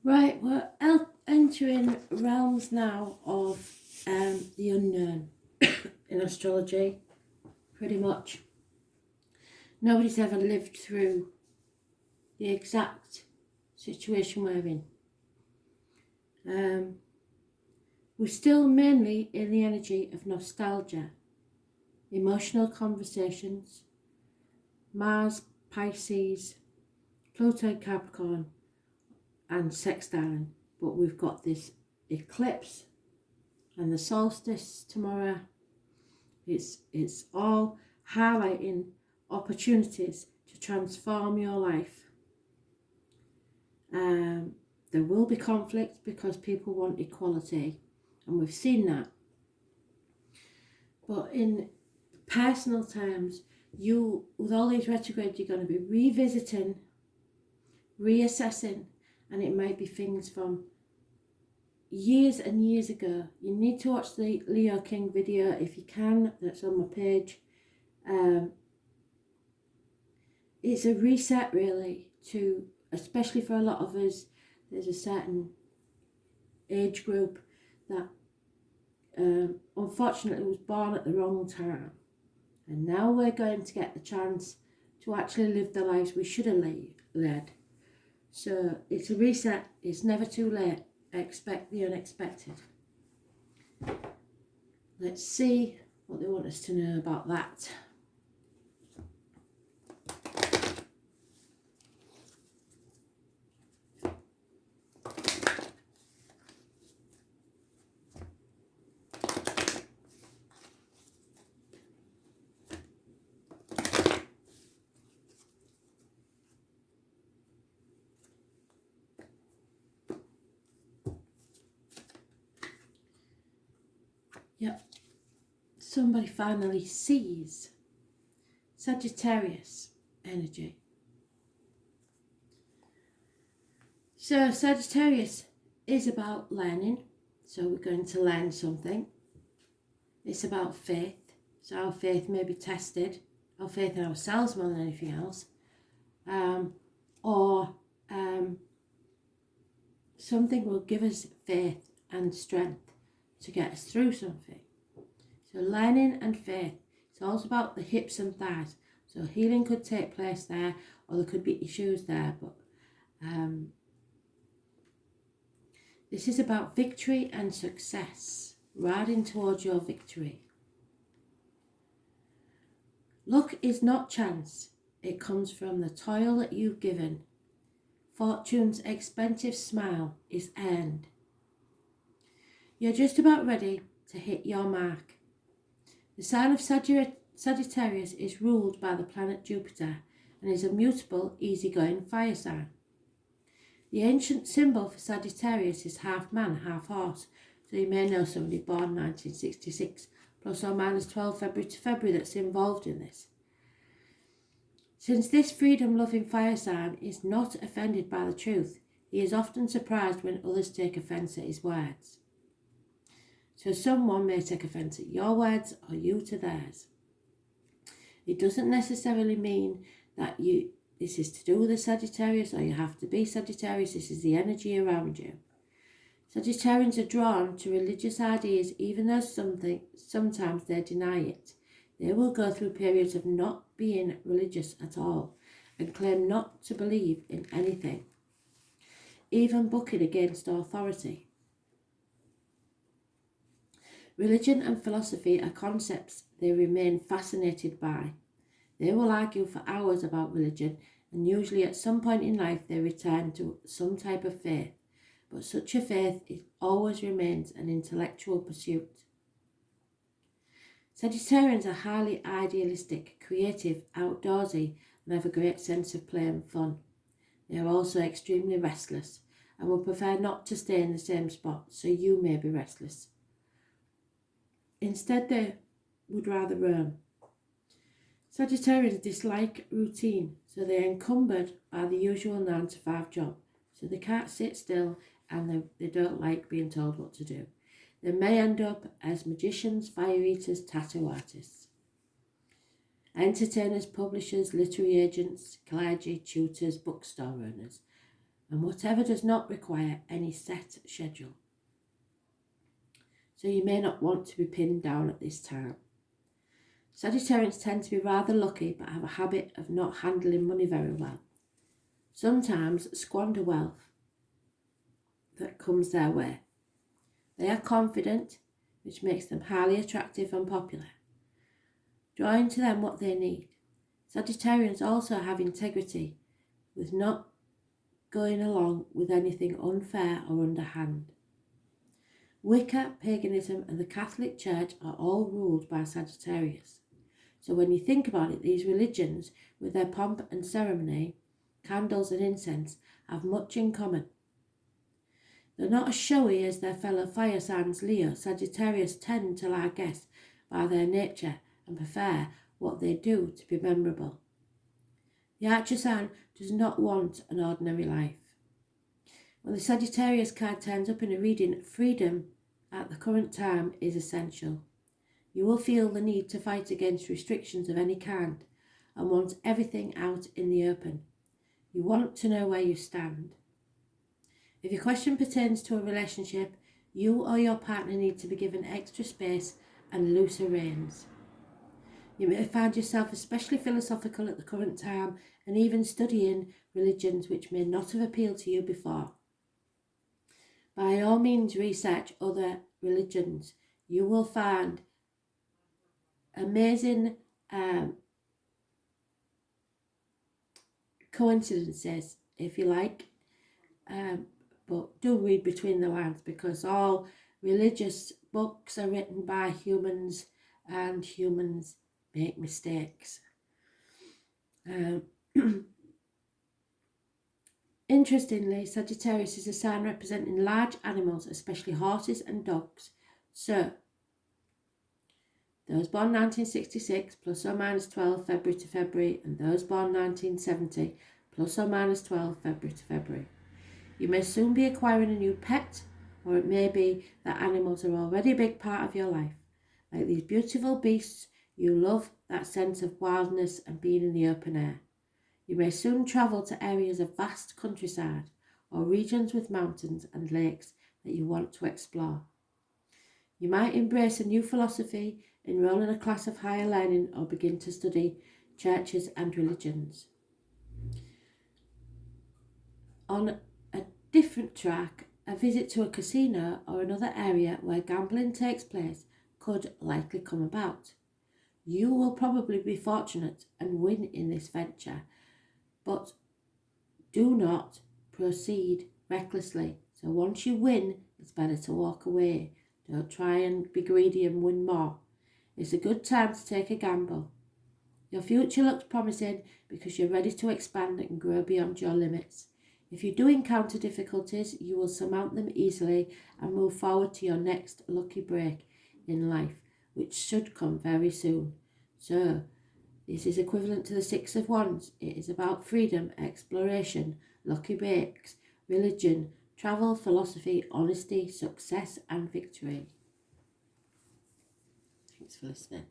Right, we're entering realms now of the unknown in astrology, pretty much. Nobody's ever lived through the exact situation we're in. We're still mainly in the energy of nostalgia, emotional conversations, Mars, Pisces, Pluto, Capricorn, and sextiling. But we've got this eclipse and the solstice tomorrow. It's all highlighting opportunities to transform your life. There will be conflict because people want equality, and we've seen that. But in personal terms, with all these retrogrades, you're going to be revisiting, reassessing, and it might be things from years and years ago. You need to watch the Leo King video if you can, that's on my page. It's a reset really, especially for a lot of us. There's a certain age group that unfortunately was born at the wrong time, and now we're going to get the chance to actually live the lives we should have led. So it's a reset. It's never too late. Expect the unexpected. Let's see what they want us to know about that. Yep, somebody finally sees Sagittarius energy. So Sagittarius is about learning, so we're going to learn something. It's about faith, so our faith may be tested, our faith in ourselves more than anything else, or something will give us faith and strength to get us through something. So learning and faith, it's also about the hips and thighs. So healing could take place there, or there could be issues there, but this is about victory and success, riding towards your victory. Luck is not chance, it comes from the toil that you've given. Fortune's expensive smile is earned. You're just about ready to hit your mark. The sign of Sagittarius is ruled by the planet Jupiter and is a mutable, easygoing fire sign. The ancient symbol for Sagittarius is half man, half horse, so you may know somebody born 1966, plus or minus 12 February to February that's involved in this. Since this freedom-loving fire sign is not offended by the truth, he is often surprised when others take offence at his words. So someone may take offence at your words or you to theirs. It doesn't necessarily mean that this is to do with a Sagittarius or you have to be Sagittarius. This is the energy around you. Sagittarians are drawn to religious ideas even though sometimes they deny it. They will go through periods of not being religious at all and claim not to believe in anything, even bucking against authority. Religion and philosophy are concepts they remain fascinated by. They will argue for hours about religion, and usually at some point in life they return to some type of faith, but such a faith always remains an intellectual pursuit. Sagittarians are highly idealistic, creative, outdoorsy, and have a great sense of play and fun. They are also extremely restless and would prefer not to stay in the same spot, so you may be restless. Instead, they would rather roam. Sagittarians dislike routine, so they are encumbered by the usual 9 to 5 job, so they can't sit still and they don't like being told what to do. They may end up as magicians, fire eaters, tattoo artists, entertainers, publishers, literary agents, clergy, tutors, bookstore owners. and whatever does not require any set schedule. So you may not want to be pinned down at this time. Sagittarians tend to be rather lucky but have a habit of not handling money very well. Sometimes squander wealth that comes their way. They are confident, which makes them highly attractive and popular, drawing to them what they need. Sagittarians also have integrity, with not going along with anything unfair or underhand. Wicca, paganism and the Catholic Church are all ruled by Sagittarius. So when you think about it, these religions, with their pomp and ceremony, candles and incense, have much in common. They're not as showy as their fellow fire signs Leo. Sagittarius tend to largesse by their nature and prefer what they do to be memorable. The Archer sign does not want an ordinary life. When the Sagittarius card turns up in a reading, freedom at the current time is essential. You will feel the need to fight against restrictions of any kind and want everything out in the open. You want to know where you stand. If your question pertains to a relationship, you or your partner need to be given extra space and looser reins. You may find yourself especially philosophical at the current time and even studying religions which may not have appealed to you before. By all means, research other religions. You will find amazing coincidences, if you like, but do read between the lines, because all religious books are written by humans and humans make mistakes. Interestingly, Sagittarius is a sign representing large animals, especially horses and dogs. So, those born 1966 plus or minus 12 February to February, and those born 1970 plus or minus 12 February to February. You may soon be acquiring a new pet, or it may be that animals are already a big part of your life. Like these beautiful beasts, you love that sense of wildness and being in the open air. You may soon travel to areas of vast countryside or regions with mountains and lakes that you want to explore. You might embrace a new philosophy, enroll in a class of higher learning, or begin to study churches and religions. On a different track, a visit to a casino or another area where gambling takes place could likely come about. You will probably be fortunate and win in this venture, but do not proceed recklessly. So once you win, it's better to walk away. Don't try and be greedy and win more. It's a good time to take a gamble. Your future looks promising because you're ready to expand and grow beyond your limits. If you do encounter difficulties, you will surmount them easily and move forward to your next lucky break in life, which should come very soon. So, this is equivalent to the Six of Wands. It is about freedom, exploration, lucky breaks, religion, travel, philosophy, honesty, success and victory. Thanks for listening.